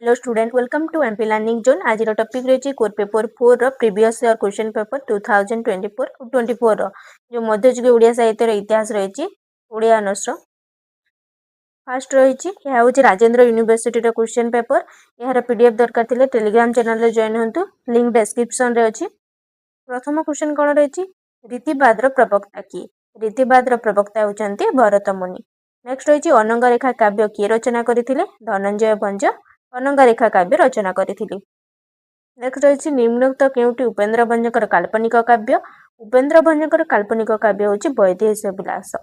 Hello student welcome to MP learning zone. आज topic रही core paper 4 रो previous year question paper 2024 रो जो मध्ययुगीय ओडिया साहित्य इतिहास रही ओडिया ऑनर्स रो फास्ट रही हूँ राजेंद्र यूनिवर्सिटी रो क्वेश्चन पेपर। यार पीडीएफ दरकार थिले टेलीग्राम चैनल रे जॉइन होंतु, लिंक डिस्क्रिप्शन रे अछि। प्रथम क्वेश्चन कौन रही रीतिवाद रो प्रवक्ता किए? रीतिवाद रो प्रवक्ता होचंती भरत मुनि। नेक्स्ट रही अनंग रेखा काव्य किए रचना करथिले? धनंजय भंज अनंग रेखा काव्य रचना करथिले। नेक्स्ट रही निम्नोक्त केउटी उपेन्द्र भंजकर काल्पनिक काव्य? उपेन्द्र भंजकर काल्पनिक काव्य होची वैदेही विलास।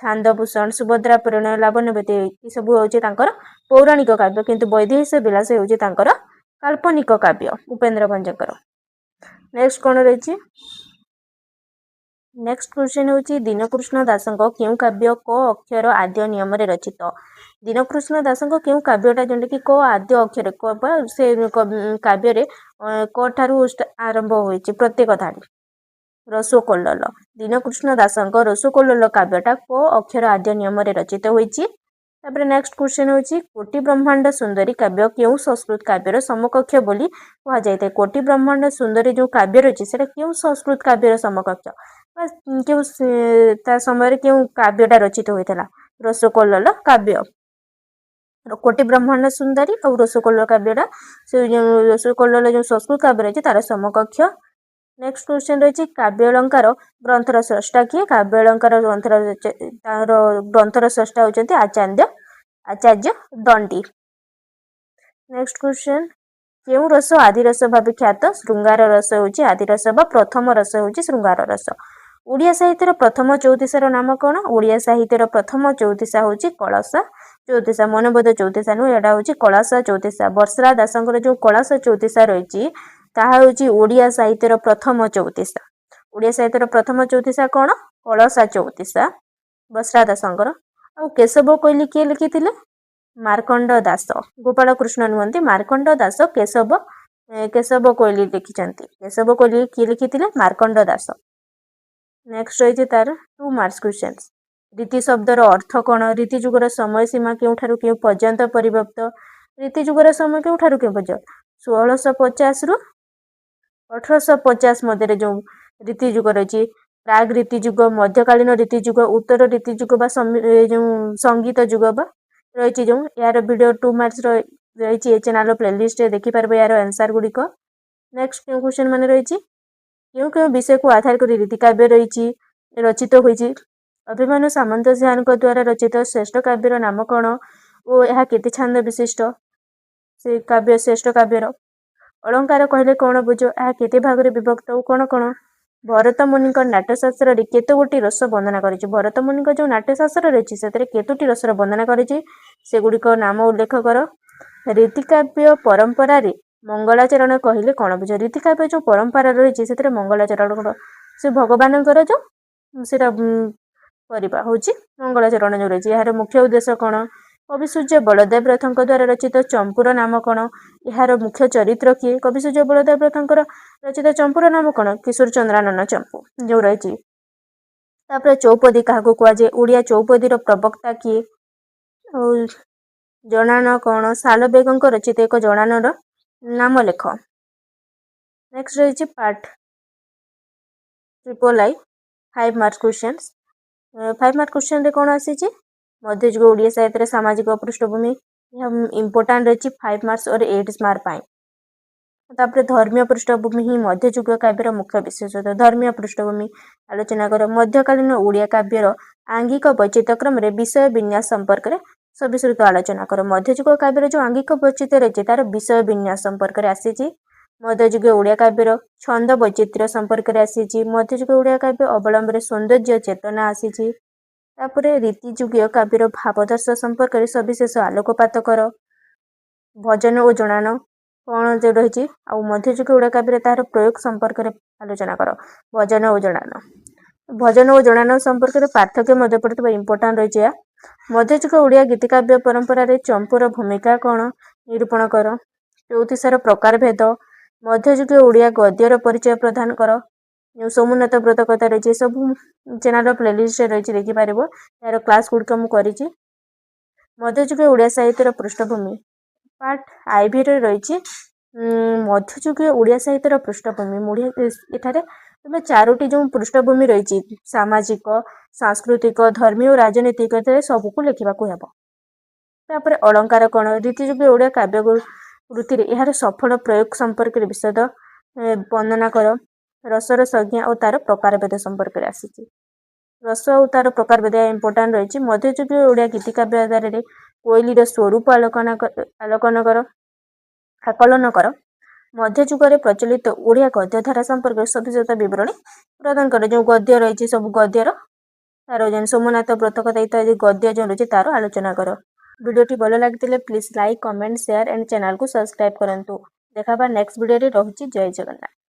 छांदभूषण, सुभद्रा परिणय, लावण्यवती ये सब होची तांकर पौराणिक काव्य, किंतु वैदेही विलास होची तांकर काल्पनिक काव्य उपेन्द्र भंजकर। नेक्स्ट कौन रही नेक्स्ट क्वेश्चन होची दीनकृष्ण दासंको केउ काव्य क अक्षर आद्य नियम रे रचित? दीनकृष्ण दासंको केउ काव्यटा जेंटा कि क आद्य अक्षर से काव्य रे क ठारू आरंभ होईची प्रत्येक धाडी। रसोकल्लोल। दीनकृष्ण दासंको रसोकल्लोल काव्यटा क अक्षर आद्य नियम रे रचित होईची। तापर नेक्स्ट क्वेश्चन होची कोटि ब्रह्मांड सुंदरी काव्य केउ संस्कृत काव्यर समकक्ष बोली कहा जायते? कोटि ब्रह्मांड सुंदरी जो काव्य रची सेटा केउ संस्कृत काव्यर समकक्ष ता समय केउ काव्यटा रचित होइतला? रसोकल्लोल काव्य। कोटि ब्रह्मांड सुंदरी और रसोकल्लोल काव्यटा से रसोकल्लोल जो संस्कृत काव्य रची तार समकक्ष। नेक्स्ट क्वेश्चन रही काव्य अलंकार ग्रंथर स्रष्टा किए? काव्य अलंकार ग्रंथर स्रष्टा होचंती आचार्य दंडी। नेक्स्ट क्वेश्चन केउ रस आदि रस भाव ख्यात? श्रृंगार रस होची आदि रस बा प्रथम रस होची श्रृंगार रस। ओडिया साहित्यर प्रथम चौतीसार नाम कौन? ओडिया साहित्यर प्रथम चौतीसा होची कलसा चौतीसा। मनबोध चौतीसा नु एटा होची कलसा चौतीसा। बर्षरा दासंकर जो कलसा चौतीसा रही ताहा होची ओडिया साहित्यर प्रथम चौतीसा। ओडिया साहित्यर प्रथम चौतीसा कौन? कलसा चौतीसा बर्षरा दासंकर। आ केशव कोइली किए लिखिथिले? मार्कंड दास। गोपाल कृष्ण नुहंती, मार्कंड दास केशव कोइली लिखिचंती। केशव कोइली किए लिखिथिले? मार्कंड दास। नेक्स्ट रही तार 2 मार्क्स क्वेश्चन। रीति शब्दर अर्थ कौन? रीति जुगर समय सीमा केउठारु केउ पर्यंत परिव्याप्त? रीति जुगर समय केउठारु केउ पर्यंत 1650 रु 1850 मध्य जो रीति जुग रही प्राग रीति जुग, मध्यकालीन रीति जुग, उत्तर रीति जुग बा जो संगीत जुग बा रही जो यार वीडियो 2 मार्क्स रही चैनल प्लेलिस्ट देखि पारबे यार आंसर गुड़िक। नेक्स्ट क्वेश्चन माने रही क्यों क्यों विषय को आधार कर रीति काव्य रही रचित होईची? अभिमन्यु सामंत सिंह द्वारा रचित श्रेष्ठ काव्यर नाम कौन और यह केते छंद विशिष्ट? से काव्य श्रेष्ठ काव्यर। अलंकार कहले कौन बुझ? यह केते भाग रे विभक्त और कौन कौन? भरत मुनि नाट्यशास्त्र रे केते गोटी रस वर्णना करिछि? भरत मुनि जो नाट्यशास्त्र रही से केतोटी रसर वर्णना करिछि से गुड़िक नाम उल्लेख कर। रीतिकाव्य परंपरा रे मंगलाचरण कहले कौन बुझ? रीतिकाव्य जो परंपरा रही से मंगलाचरण से भगवान जो सेटा करवा होची मंगलाचरण जो रही। यार मुख्य उद्देश्य कौन? कवि सूर्य बलदेव रथ द्वारा रचित चंपूर नाम कौन? यार मुख्य चरित्र किए? कवि सूर्य बलदेव रथ रचित चंपूर नाम कौन? किशोर चंद्रानन चंपू जो रही। चौपदी क्या कहुए? ओडिया चौपदी प्रवक्ता किए? जनान कौन? साल बेग रचित एक जनान नाम लेख। नेक्स्ट रही part 3 5 marks question. 5 mark question रे कौन आसी? मध्ययुग ओडिया साहित्य सामाजिक पृष्ठभूमि इंपोर्टाट रही 5 मार्क्स और 8 मार्क पाए। तापर धर्मीय पृष्ठभूमि ही मध्ययुग काव्यर मुख्य विशेषता। धर्मीय पृष्ठभूमि आलोचना कर। मध्यकालीन ओडिया काव्यर आंगिक वैचित्र क्रम विषय विन्यास संपर्क में सविस्तृत आलोचना कर। मध्ययुग काव्यर जो आंगिक वैचित्र रही तार विषय विन्यास संपर्क में आसी। मध्ययुग ओडिया काव्यर छंद वैचित्र संपर्क में आसी। मध्ययुग ओडिया काव्य अवलंबन सौंदर्य चेतना आसी। रीतिजुगीय काव्यर भावदर्श संपर्क में सविशेष आलोकपात कर। भजन और जनान कौन जो रही आ मध्ययुग ओडिया काव्य तार प्रयोग संपर्क में आलोचना कर। भजन और जनान संपर्क में पार्थक्य मध्य पड़ता इंपोर्टाट रही। मध्ययुग ओडिया गीतिकाव्य परंपरा रे चंपूर भूमिका कौन निरूपण कर। चौतीसार प्रकार भेद। मध्ययुग ओडिया गद्यर परिचय प्रदान कर। जो सोमनाथ व्रत कथा रही सब चैनल प्लेलिस्ट रही देखिपार यार क्लास गुड़िक मुझे मध्ययुग ओडिया साहित्यर पृष्ठभूमि ପାର୍ଟ ଆଇଭିରେ ରହିଛି ମଧ୍ୟଯୁଗୀୟ ଓଡ଼ିଆ ସାହିତ୍ୟର ପୃଷ୍ଠଭୂମି। ଏଠାରେ ତୁମେ 4ଟି ଯେଉଁ ପୃଷ୍ଠଭୂମି ରହିଛି ସାମାଜିକ, ସାଂସ୍କୃତିକ, ଧର୍ମୀୟ ଓ ରାଜନୈତିକ ଏଥିରେ ସବୁକୁ ଲେଖିବାକୁ ହେବ। ତାପରେ ଅଳଙ୍କାର କ'ଣ? ରୀତିଯୁଗୀୟ ଓଡ଼ିଆ କାବ୍ୟ କୃତିରେ ଏହାର ସଫଳ ପ୍ରୟୋଗ ସମ୍ପର୍କରେ ବିଶଦ ବର୍ଣ୍ଣନା କର। ରସର ସଂଜ୍ଞା ଓ ତାର ପ୍ରକାରଭେଦ ସମ୍ପର୍କରେ ଆସିଛି। ରସ ଆଉ ତାର ପ୍ରକାରଭେଦ ଇମ୍ପୋର୍ଟାଣ୍ଟ ରହିଛି। ମଧ୍ୟଯୁଗୀୟ ଓଡ଼ିଆ ଗୀତିକାବ୍ୟ ଆଧାରରେ କୋଇଲିର ସ୍ୱରୂପ ଆକଳନ କର। ମଧ୍ୟଯୁଗରେ ପ୍ରଚଳିତ ଓଡ଼ିଆ ଗଦ୍ୟଧାରା ସମ୍ପର୍କରେ ସବିଶେଷ ବିବରଣୀ ପ୍ରଦାନ କର। ଯେଉଁ ଗଦ୍ୟ ରହିଛି ସବୁ ଗଦ୍ୟର ତାର ସୋମନାଥ ବ୍ରତକଥା ଇତ୍ୟାଦି ଗଦ୍ୟ ଯେଉଁ ରହିଛି ତାର ଆଲୋଚନା କର। ଭିଡ଼ିଓଟି ଭଲ ଲାଗିଥିଲେ please like, comment, share and ଚ୍ୟାନେଲକୁ ସବସ୍କ୍ରାଇବ୍ କରନ୍ତୁ। ଦେଖା ହେବା ନେକ୍ସଟ ଭିଡ଼ିଓରେ। ରହୁଛି ଜୟ ଜଗନ୍ନାଥ।